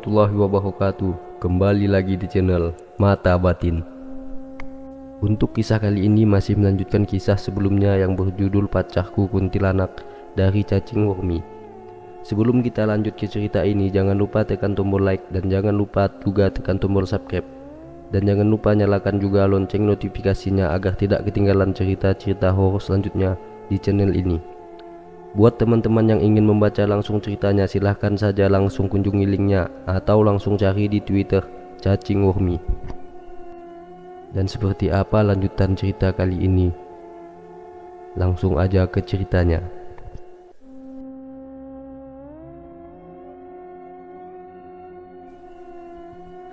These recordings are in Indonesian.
warahmatullahi wabarakatuh. Kembali lagi di channel Mata Batin. Untuk kisah kali ini masih melanjutkan kisah sebelumnya yang berjudul Pacarku Kuntilanak dari Cacing Wormi. Sebelum kita lanjut ke cerita ini, jangan lupa tekan tombol like dan jangan lupa juga tekan tombol subscribe. Dan jangan lupa nyalakan juga lonceng notifikasinya agar tidak ketinggalan cerita-cerita horor selanjutnya di channel ini. Buat teman-teman yang ingin membaca langsung ceritanya, silahkan saja langsung kunjungi linknya atau langsung cari di Twitter Cacing Wormi. Dan seperti apa lanjutan cerita kali ini? Langsung aja ke ceritanya.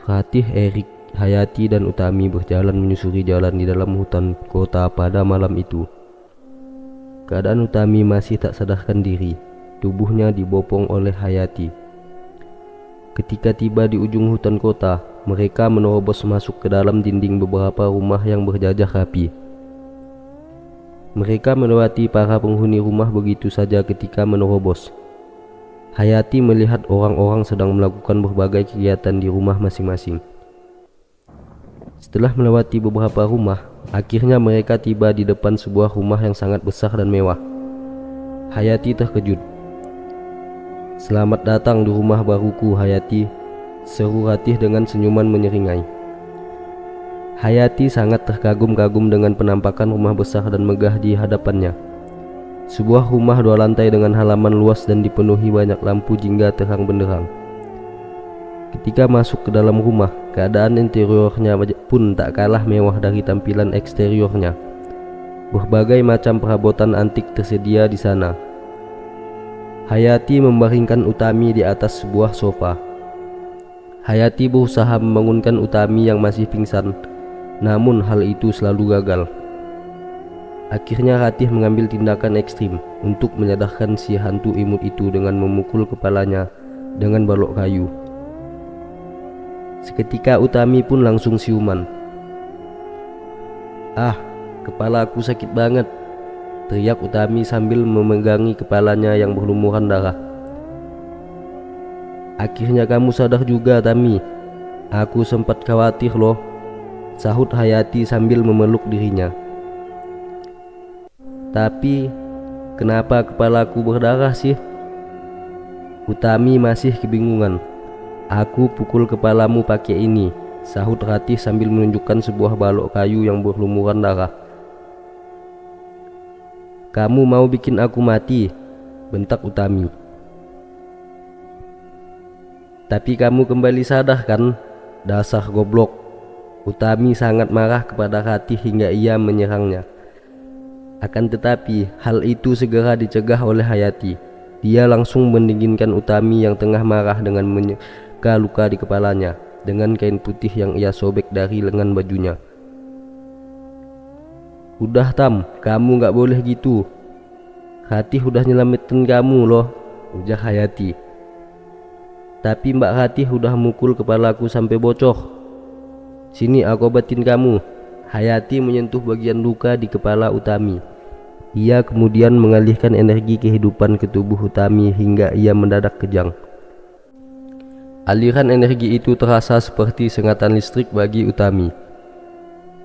Fatih, Erik, Hayati dan Utami berjalan menyusuri jalan di dalam hutan kota pada malam itu. Keadaan Utami masih tak sadarkan diri. Tubuhnya dibopong oleh Hayati. Ketika tiba di ujung hutan kota, mereka menerobos masuk ke dalam dinding beberapa rumah yang berjajah rapi. Mereka melewati para penghuni rumah begitu saja. Ketika menerobos, Hayati melihat orang-orang sedang melakukan berbagai kegiatan di rumah masing-masing. Setelah melewati beberapa rumah, akhirnya mereka tiba di depan sebuah rumah yang sangat besar dan mewah. Hayati terkejut. "Selamat datang di rumah baruku, Hayati," seru Ratih dengan senyuman menyeringai. Hayati sangat terkagum-kagum dengan penampakan rumah besar dan megah di hadapannya. Sebuah rumah 2 lantai dengan halaman luas dan dipenuhi banyak lampu jingga terang benderang. Ketika masuk ke dalam rumah, keadaan interiornya pun tak kalah mewah dari tampilan eksteriornya. Berbagai macam perabotan antik tersedia di sana. Hayati membaringkan Utami di atas sebuah sofa. Hayati berusaha membangunkan Utami yang masih pingsan, namun hal itu selalu gagal. Akhirnya Ratih mengambil tindakan ekstrim untuk menyadarkan si hantu imut itu dengan memukul kepalanya dengan balok kayu. Seketika Utami pun langsung siuman. "Ah, kepala aku sakit banget," teriak Utami sambil memegangi kepalanya yang berlumuran darah. "Akhirnya kamu sadar juga, Tami. Aku sempat khawatir loh," sahut Hayati sambil memeluk dirinya. "Tapi kenapa kepalaku berdarah sih?" Utami masih kebingungan. "Aku pukul kepalamu pakai ini," sahut Ratih sambil menunjukkan sebuah balok kayu yang berlumuran darah. "Kamu mau bikin aku mati?" bentak Utami. "Tapi kamu kembali sadar kan? Dasar goblok." Utami sangat marah kepada Ratih hingga ia menyerangnya. Akan tetapi hal itu segera dicegah oleh Hayati. Dia langsung mendinginkan Utami yang tengah marah dengan menyeka luka di kepalanya dengan kain putih yang ia sobek dari lengan bajunya. "Udah Tam, kamu gak boleh gitu. Ratih udah nyelamatin kamu loh," ujar Hayati. "Tapi Mbak Ratih udah mukul kepalaku sampai bocor. Sini aku obatin kamu." Hayati menyentuh bagian luka di kepala Utami. Ia kemudian mengalihkan energi kehidupan ke tubuh Utami hingga ia mendadak kejang. Aliran energi itu terasa seperti sengatan listrik bagi Utami.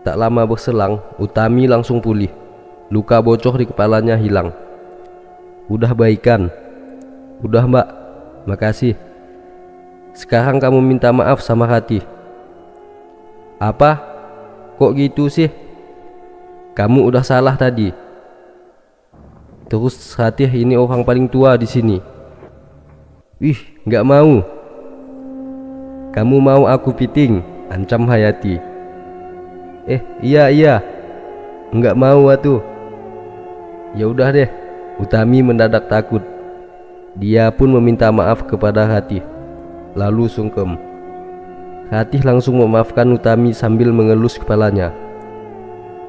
Tak lama berselang, Utami langsung pulih. Luka bocor di kepalanya hilang. "Udah baikan?" "Udah Mbak, makasih. Sekarang kamu minta maaf sama Ratih." "Apa? Kok gitu sih? Kamu udah salah tadi. Terus Ratih ini orang paling tua di sini." "Ih, nggak mau." "Kamu mau aku piting?" ancam Hayati. Iya, nggak mau atuh." "Ya udah deh." Utami mendadak takut. Dia pun meminta maaf kepada Ratih, lalu sungkem. Ratih langsung memaafkan Utami sambil mengelus kepalanya.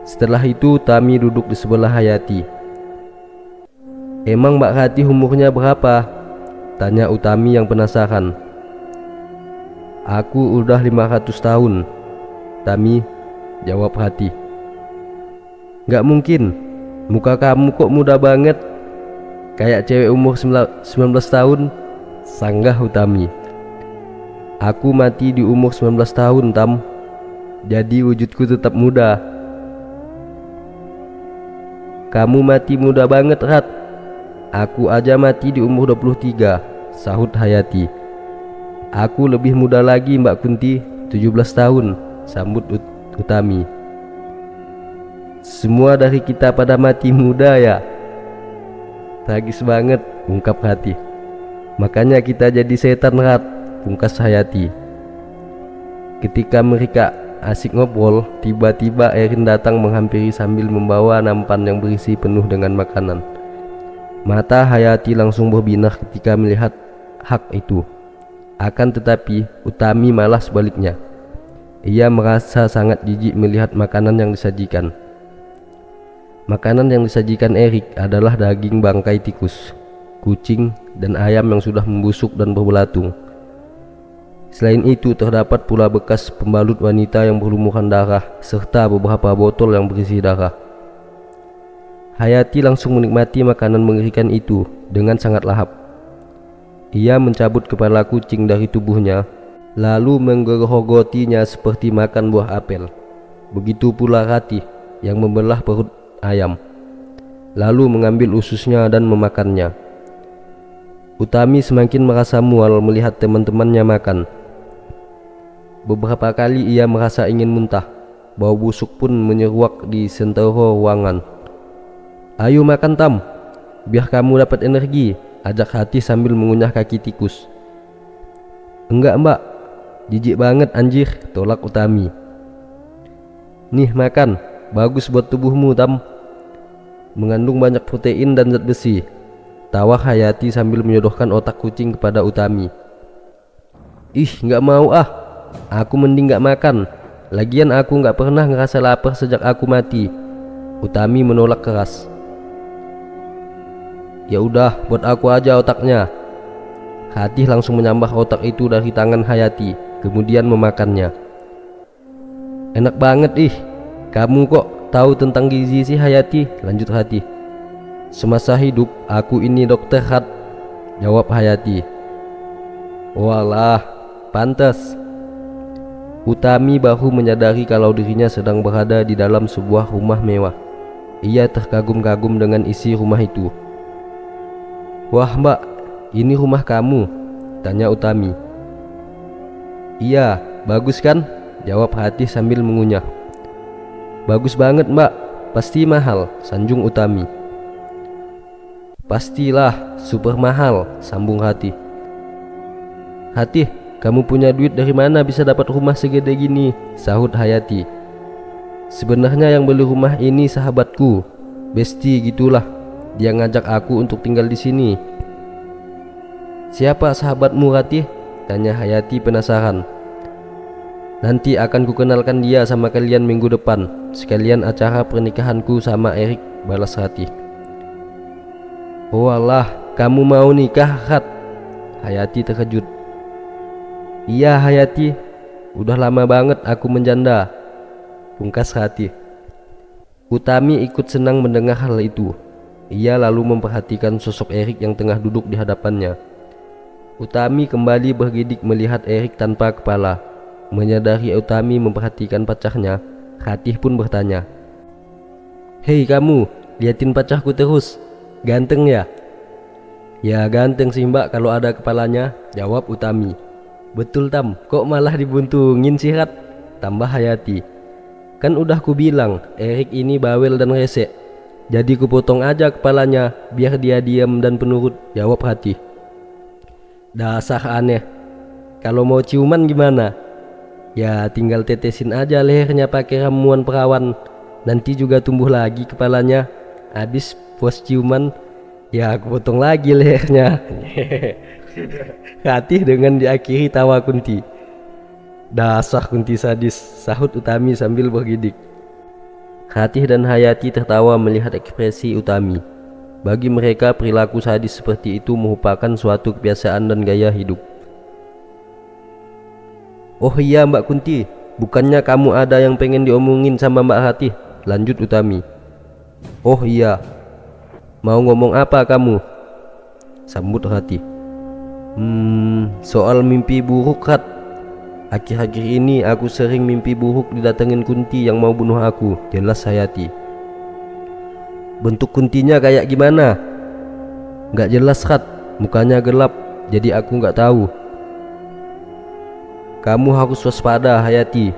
Setelah itu Utami duduk di sebelah Hayati. "Emang Mbak Ratih umurnya berapa?" tanya Utami yang penasaran. "Aku udah 500 tahun, Tami," jawab Ratih. "Gak mungkin, muka kamu kok muda banget, kayak cewek umur 19 tahun," sanggah Utami. Aku mati di umur 19 tahun, Tam. Jadi wujudku tetap muda. Kamu mati muda banget, Rat. Aku aja mati di umur 23, sahut Hayati. Aku lebih muda lagi, Mbak Kunti, 17 tahun, sambut Utami. Semua dari kita pada mati muda ya. Tragis banget, ungkap Hati. Makanya kita jadi setan, Rat, pungkas Hayati. Ketika mereka asik ngobrol, tiba-tiba Erin datang menghampiri sambil membawa nampan yang berisi penuh dengan makanan. Mata Hayati langsung berbinar ketika melihat hak itu. Akan tetapi Utami malah sebaliknya. Ia merasa sangat jijik melihat makanan yang disajikan. Makanan yang disajikan Erik adalah daging bangkai tikus, kucing, dan ayam yang sudah membusuk dan berbelatung. Selain itu terdapat pula bekas pembalut wanita yang berlumuran darah serta beberapa botol yang berisi darah. Hayati langsung menikmati makanan mengerikan itu dengan sangat lahap. Ia mencabut kepala kucing dari tubuhnya lalu menggerogotinya seperti makan buah apel. Begitu pula Ratih yang membelah perut ayam lalu mengambil ususnya dan memakannya. Utami semakin merasa mual melihat teman-temannya makan. Beberapa kali ia merasa ingin muntah. Bau busuk pun menyeruak di sentero ruangan. Ayo makan, Tam, biar kamu dapat energi, ajak Hati sambil mengunyah kaki tikus. Enggak, Mbak, jijik banget anjir, tolak Utami. Nih makan, bagus buat tubuhmu, Tam. Mengandung banyak protein dan zat besi, tawa Hayati sambil menyodorkan otak kucing kepada Utami. Ih, nggak mau ah, aku mending nggak makan. Lagian aku nggak pernah ngerasa lapar sejak aku mati. Utami menolak keras. Ya udah, buat aku aja otaknya. Hati langsung menyambah otak itu dari tangan Hayati, kemudian memakannya. Enak banget ih. Kamu kok tahu tentang gizi sih, Hayati? Lanjut Hati. Semasa hidup aku ini dokter, Hat, jawab Hayati. Walah, pantas. Utami baru menyadari kalau dirinya sedang berada di dalam sebuah rumah mewah. Ia terkagum-kagum dengan isi rumah itu. Wah, Mbak, ini rumah kamu? Tanya Utami. Iya, bagus kan? Jawab Hati sambil mengunyah. Bagus banget, Mbak, pasti mahal, sanjung Utami. Pastilah, super mahal, sambung Hati. Hati, kamu punya duit dari mana bisa dapat rumah segede gini? Sahut Hayati. Sebenarnya yang beli rumah ini sahabatku, Besti gitulah. Dia ngajak aku untuk tinggal di sini. Siapa sahabatmu, Ratih? Tanya Hayati penasaran. Nanti akan kukenalkan dia sama kalian minggu depan, sekalian acara pernikahanku sama Erik, balas Ratih. Oh alah, kamu mau nikah, Rat? Hayati terkejut. Iya Hayati, udah lama banget aku menjanda, pungkas Ratih. Utami ikut senang mendengar hal itu. Ia lalu memperhatikan sosok Erik yang tengah duduk di hadapannya. Utami kembali bergidik melihat Erik tanpa kepala. Menyadari Utami memperhatikan pacarnya, Ratih pun bertanya, Hei kamu, liatin pacarku terus, ganteng ya? Ya ganteng sih Mbak kalau ada kepalanya, jawab Utami. Betul Tam, kok malah dibuntungin sih Rat? Tambah Hayati. Kan udah ku bilang, Erik ini bawel dan resek. Jadi kupotong aja kepalanya biar dia diam dan penurut, jawab Hati. Dasar aneh. Kalau mau ciuman gimana? Ya tinggal tetesin aja lehernya pakai ramuan perawan. Nanti juga tumbuh lagi kepalanya. Habis puas ciuman, ya aku potong lagi lehernya. Hati dengan diakhiri tawa Kunti. Dasar Kunti sadis, sahut Utami sambil bergidik. Hatih dan Hayati tertawa melihat ekspresi Utami. Bagi mereka perilaku sadis seperti itu merupakan suatu kebiasaan dan gaya hidup. Oh iya Mbak Kunti, bukannya kamu ada yang pengen diomongin sama Mbak Hatih? Lanjut Utami. Oh iya, mau ngomong apa kamu? Sambut Hatih. Soal mimpi buruk, Hat. Akhir-akhir ini aku sering mimpi buruk didatengin Kunti yang mau bunuh aku, jelas Hayati. Bentuk Kuntinya kayak gimana? Gak jelas Rat, mukanya gelap, jadi aku gak tahu. Kamu harus waspada Hayati,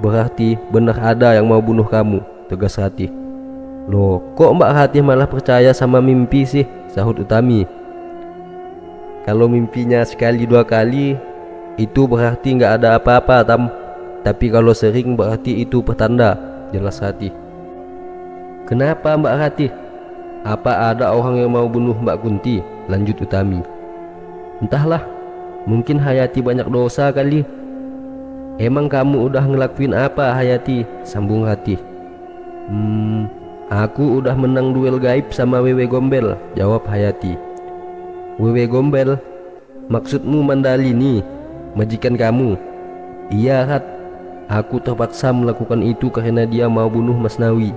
berarti benar ada yang mau bunuh kamu, tegas Ratih. Loh, kok Mbak Ratih malah percaya sama mimpi sih, sahut Utami. Kalau mimpinya sekali dua kali, itu berarti nggak ada apa-apa Tam. Tapi kalau sering berarti itu pertanda, jelas Ratih. Kenapa Mbak Ratih? Apa ada orang yang mau bunuh Mbak Kunti? Lanjut Utami. Entahlah, mungkin Hayati banyak dosa kali. Emang kamu udah ngelakuin apa Hayati? Sambung Ratih. Aku udah menang duel gaib sama Wewe Gombel, jawab Hayati. Wewe Gombel? Maksudmu Mandalini, majikan kamu? Iya Rat, aku terpaksa melakukan itu karena dia mau bunuh Mas Nawi.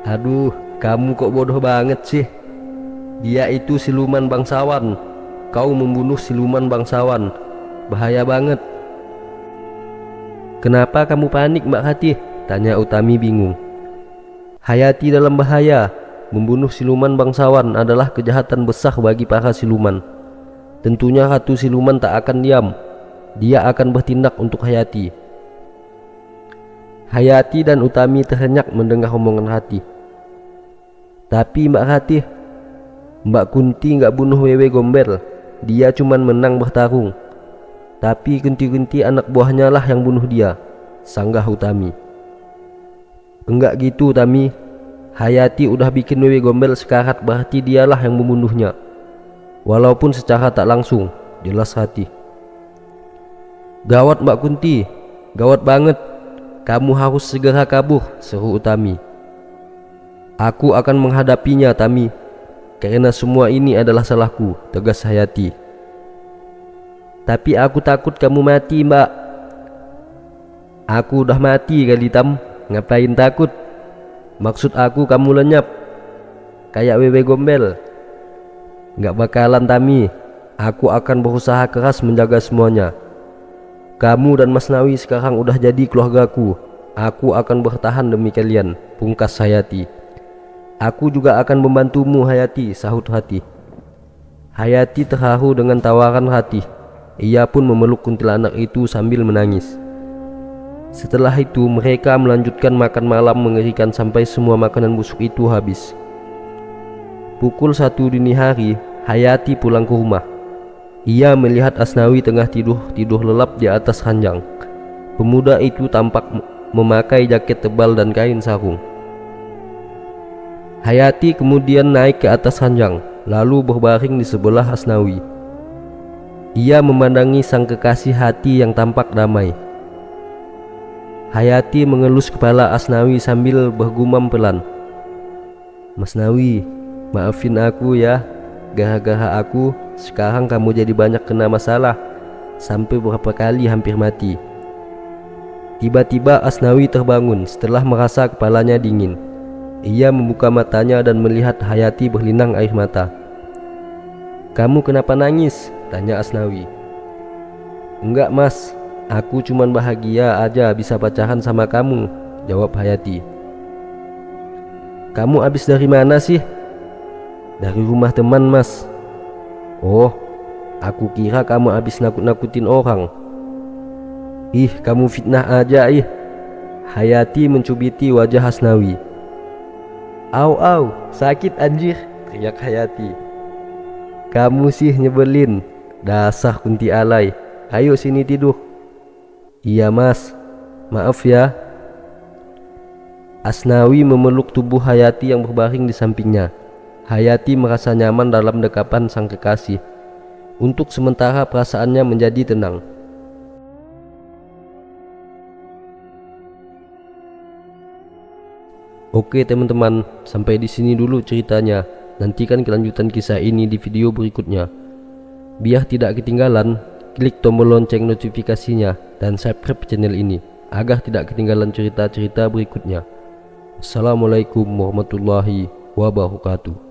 Aduh, kamu kok bodoh banget sih. Dia itu siluman bangsawan. Kau membunuh siluman bangsawan, bahaya banget. Kenapa kamu panik Mbak Ratih? Tanya Utami bingung. Hayati dalam bahaya. Membunuh siluman bangsawan adalah kejahatan besar bagi para siluman. Tentunya Ratu Siluman tak akan diam. Dia akan bertindak untuk Hayati. Hayati dan Utami terhenyak mendengar omongan Ratih. Tapi Mbak Ratih, Mbak Kunti nggak bunuh Wewe Gombel. Dia cuman menang bertarung. Tapi Kunti-Kunti anak buahnya lah yang bunuh dia, sanggah Utami. Enggak gitu Utami. Hayati udah bikin Wewe Gombel sekarat, berarti dialah yang membunuhnya. Walaupun secara tak langsung, jelas Ratih. Gawat Mbak Kunti, gawat banget. Kamu harus segera kabur, seru Utami. Aku akan menghadapinya Tami, karena semua ini adalah salahku, tegas Hayati. Tapi aku takut kamu mati Mbak. Aku udah mati kali Tam, ngapain takut? Maksud aku kamu lenyap kayak Wewe Gombel. Gak bakalan Tami, aku akan berusaha keras menjaga semuanya. Kamu dan Mas Nawi sekarang udah jadi keluargaku. Aku akan bertahan demi kalian, pungkas Hayati. Aku juga akan membantumu Hayati, sahut Ratih. Hayati terharu dengan tawaran Ratih. Ia pun memeluk kuntilanak itu sambil menangis. Setelah itu mereka melanjutkan makan malam mengerikan sampai semua makanan busuk itu habis. Pukul 1 dini hari, Hayati pulang ke rumah. Ia melihat Asnawi tengah tidur lelap di atas ranjang. Pemuda itu tampak memakai jaket tebal dan kain sarung. Hayati kemudian naik ke atas ranjang, lalu berbaring di sebelah Asnawi. Ia memandangi sang kekasih hati yang tampak damai. Hayati mengelus kepala Asnawi sambil bergumam pelan. Mas Nawi, maafin aku ya. Gara-gara aku, sekarang kamu jadi banyak kena masalah. Sampai beberapa kali hampir mati. Tiba-tiba Asnawi terbangun setelah merasa kepalanya dingin. Ia membuka matanya dan melihat Hayati berlinang air mata. Kamu kenapa nangis? Tanya Asnawi. Enggak mas, aku cuman bahagia aja bisa pacaran sama kamu, jawab Hayati. Kamu habis dari mana sih? Dari rumah teman mas. Oh, aku kira kamu habis nakut-nakutin orang. Ih, kamu fitnah aja ih. Hayati mencubiti wajah Asnawi. Au au, sakit anjir, teriak Hayati. Kamu sih nyebelin, dasar kunti alay. Ayo sini tidur. Iya mas, maaf ya. Asnawi memeluk tubuh Hayati yang berbaring di sampingnya. Hayati merasa nyaman dalam dekapan sang kekasih. Untuk sementara perasaannya menjadi tenang. Oke teman-teman, sampai di sini dulu ceritanya. Nantikan kelanjutan kisah ini di video berikutnya. Biar tidak ketinggalan, klik tombol lonceng notifikasinya dan subscribe channel ini agar tidak ketinggalan cerita-cerita berikutnya. Assalamualaikum warahmatullahi wabarakatuh.